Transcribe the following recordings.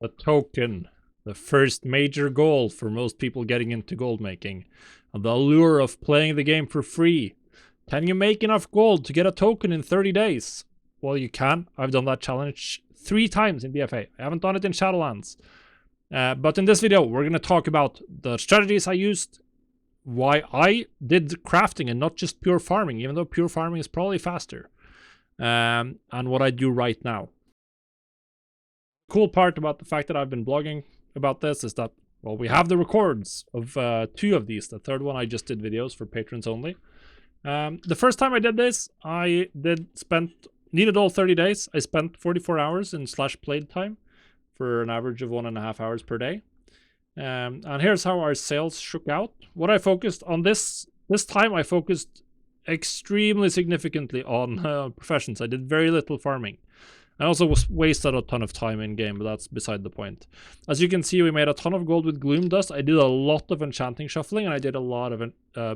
A token. The first major goal for most people getting into gold making. And the allure of playing the game for free. Can you make enough gold to get a token in 30 days? Well, you can. I've done that challenge 3 times in BFA. I haven't done it in Shadowlands. But in this video, we're going to talk about the strategies I used, why I did crafting and not just pure farming, even though pure farming is probably faster, and what I do right now. Cool part about the fact that I've been blogging about this is that, well, we have the records of 2 of these. The third one I just did videos for patrons only. The first time I did this, I needed all 30 days. I spent 44 hours in /played time for an average of 1.5 hours per day. And here's how our sales shook out. What I focused on this time, I focused extremely significantly on professions. I did very little farming. I also wasted a ton of time in game, but that's beside the point. As you can see, we made a ton of gold with gloom dust. I did a lot of enchanting shuffling, and I did a lot of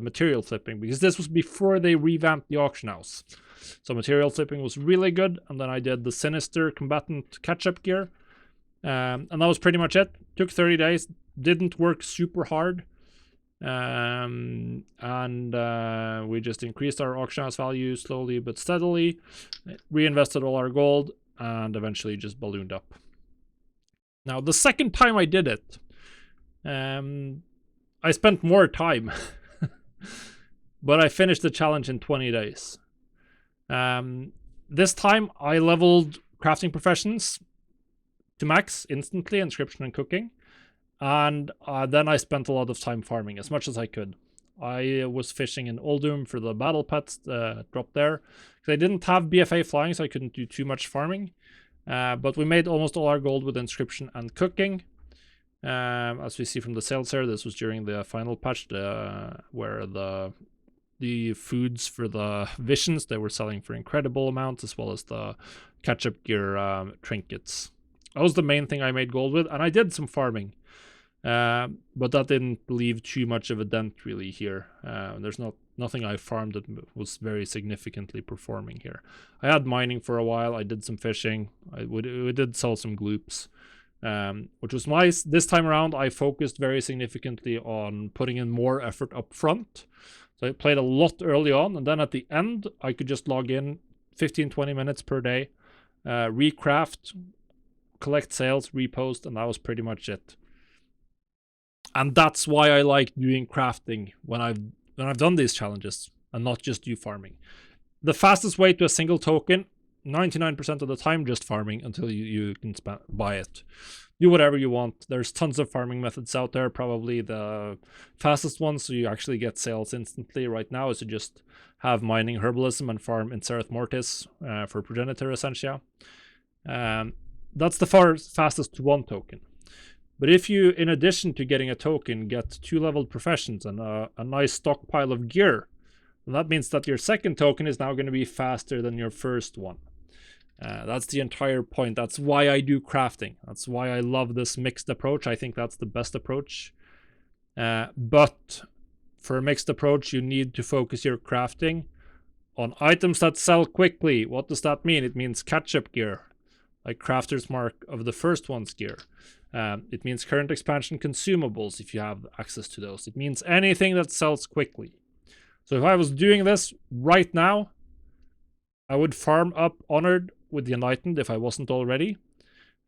material flipping, because this was before they revamped the auction house. So material flipping was really good, and then I did the sinister combatant catch-up gear. And that was pretty much it. Took 30 days, didn't work super hard. We just increased our auction house value slowly but steadily, reinvested all our gold, and eventually just ballooned up. Now, the second time I did it, I spent more time, but I finished the challenge in 20 days. This time I leveled crafting professions to max instantly, inscription and cooking. And then I spent a lot of time farming, as much as I could. I was fishing in Oldham for the battle pets dropped there. I didn't have BFA flying, so I couldn't do too much farming. But we made almost all our gold with inscription and cooking. As we see from the sales here, this was during the final patch, where the foods for the visions, they were selling for incredible amounts, as well as the catch-up gear trinkets. That was the main thing I made gold with, and I did some farming. But that didn't leave too much of a dent really here. There's nothing I farmed that was very significantly performing here. I had mining for a while. I did some fishing. We did sell some gloops, which was nice. This time around, I focused very significantly on putting in more effort up front. So I played a lot early on, and then at the end, I could just log in 15-20 minutes per day, recraft, collect sales, repost, and that was pretty much it. And that's why I like doing crafting when I've done these challenges and not just do farming. The fastest way to a single token, 99% of the time, just farming until you can buy it. Do whatever you want. There's tons of farming methods out there. Probably the fastest one, so you actually get sales instantly right now, is to just have mining herbalism and farm in Sereth Mortis for progenitor essentia. That's the fastest to 1 token. But if you, in addition to getting a token, get 2 leveled professions and a nice stockpile of gear, then that means that your second token is now going to be faster than your first one. That's the entire point. That's why I do crafting. That's why I love this mixed approach. I think that's the best approach. But for a mixed approach, you need to focus your crafting on items that sell quickly. What does that mean? It means catch-up gear, like Crafter's Mark of the first one's gear. It means current expansion consumables, if you have access to those. It means anything that sells quickly. So if I was doing this right now, I would farm up Honored with the Enlightened if I wasn't already.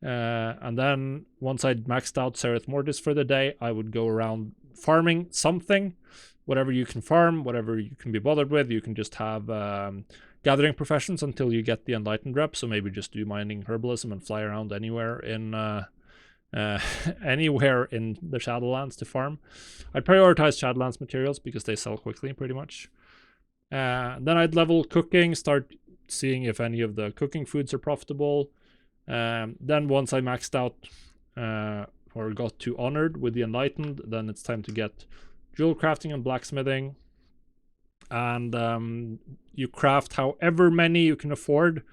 And then once I'd maxed out Sereth Mortis for the day, I would go around farming something. Whatever you can farm, whatever you can be bothered with. You can just have gathering professions until you get the Enlightened rep. So maybe just do mining herbalism and fly around anywhere in anywhere in the Shadowlands to farm. I'd prioritize Shadowlands materials because they sell quickly pretty much. Then I'd level cooking, start seeing if any of the cooking foods are profitable. Then once I maxed out or got to Honored with the Enlightened, then it's time to get jewel crafting and blacksmithing. And you craft however many you can afford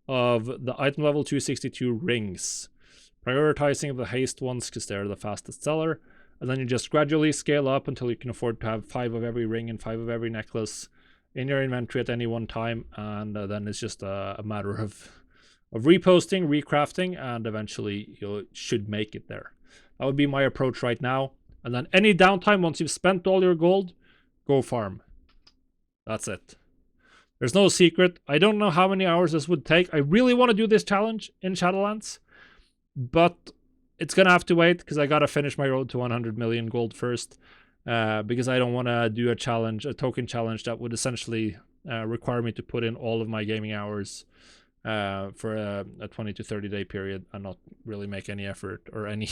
of the item level 262 rings, prioritizing the haste ones because they're the fastest seller, and then you just gradually scale up until you can afford to have 5 of every ring and 5 of every necklace in your inventory at any one time, and then it's just a matter of of reposting, recrafting, and eventually you should make it there. That would be my approach right now. And then any downtime, once you've spent all your gold, go farm. That's it. There's no secret. I don't know how many hours this would take. I really want to do this challenge in Shadowlands, but it's going to have to wait because I got to finish my road to 100 million gold first, because I don't want to do a token challenge that would essentially require me to put in all of my gaming hours for a 20 to 30 day period and not really make any effort or any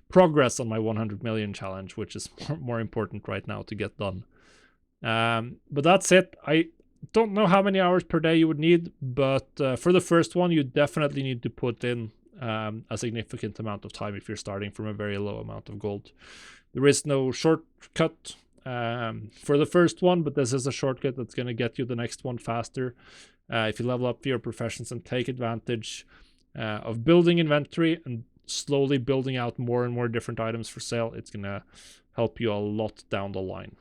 progress on my 100 million challenge, which is more important right now to get done. But that's it. I don't know how many hours per day you would need, but for the first one, you definitely need to put in a significant amount of time if you're starting from a very low amount of gold. There is no shortcut for the first one, but this is a shortcut that's going to get you the next one faster. If you level up your professions and take advantage of building inventory and slowly building out more and more different items for sale, it's going to help you a lot down the line.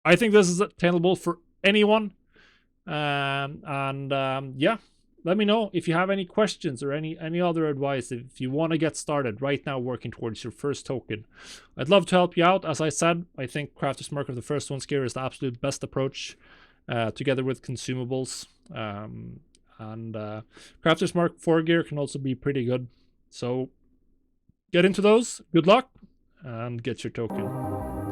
I think this is attainable for anyone. Yeah, let me know if you have any questions or any other advice. If you want to get started right now working towards your first token, I'd love to help you out. As I said, I think Crafter's Mark of the first one's gear is the absolute best approach, together with consumables. Crafter's Mark 4 gear can also be pretty good. So get into those. Good luck and get your token.